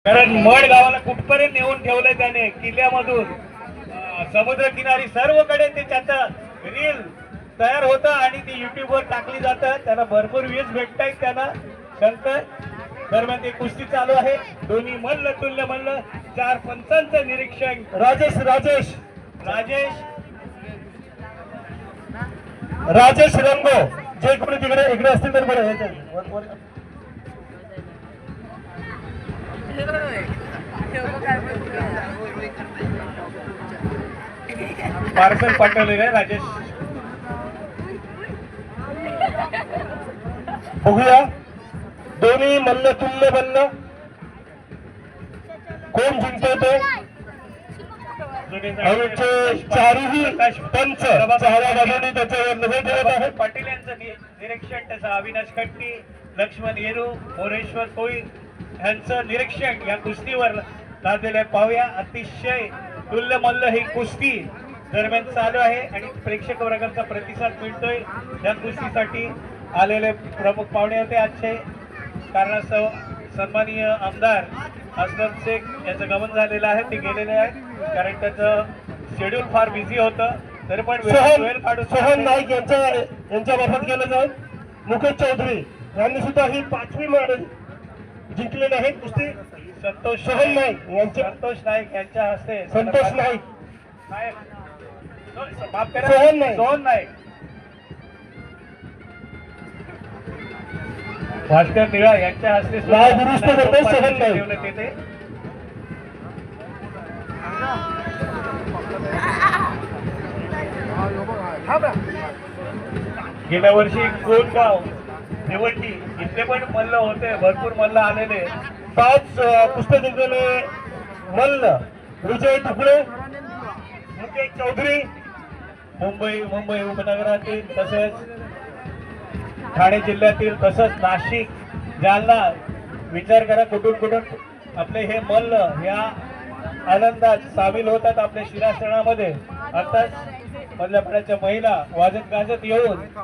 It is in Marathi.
कारण मड गावाला कुठपर्यंत नेऊन ठेवलंय त्याने, किल्ल्यामधून समुद्रकिनारी सर्वकडे ते त्याचं रील तयार होतं आणि ती युट्यूबवर टाकली जातं. त्यांना भरपूर व्ह्यूज भेटतायत. त्यांना शंकर दरम्यान ते कुस्ती चालू आहे. दोन्ही मल्ल तुल्य मल्ल, 4 पंचांचं निरीक्षण. राजेश राजेश राजेश राजेश रंगो, जे कोणी तिकडे इकडे असतील तर बरं. पार्सल पाठवलेलं आहे राजेश. बघूया दोन्ही मल्ल तुल्य मल्ल कोण जिंकतो ते. चारही पंच चारा बाजूने त्याच्यावर नजर ठेवत आहे. पाटील यांचं निरीक्षण, त्याचं अविनाश खट्टी, लक्ष्मण येरू, मोरेश्वर कोळी यांचं निरीक्षण या कुस्तीवर लादलेलं पाहूया. अतिशय तुल्य मल्ल ही कुस्ती दरम्यान चालू आहे आणि प्रेक्षक वर्गाचा प्रतिसाद मिळतोय. या कुस्तीसाठी आलेले प्रमुख पाहुणे होते आजचे. कारणास्तव सन्माननीय आमदार असलम शेख यांचं गमन झालेलं आहे. ते गेलेले आहेत कारण त्याचं शेड्यूल फार बिझी होतं. तरी पण वेळ काढून सोहन नाईक यांच्यामार्फत केलं जाईल. मुकेश चौधरी यांनी सुद्धा ही 5वी मेडल जिंकलेली आहे कुस्ती. संतोष नाईक यांच्या हस्ते संतोष नाईक सोहन नाईक भास्कर निळा यांच्या हस्ते ठेवण्यात येते. गेल्या वर्षी कोणगाव निवडणी इथले पण मल्ल होते, भरपूर मल्ल आलेले. 5 पुस्तक जिंकलेले मल्ल विजय तुकडे, मुकेश चौधरी मुंबई उपनगरातील, तसेच ठाणे जिल्ह्यातील, तसंच नाशिक, जालना. विचार करा कुठून आपले हे मल्ल या आनंदात सामील होतात आपल्या शिरासणामध्ये. आताच मधल्या पाड्याच्या महिला वाजत गाजत येऊन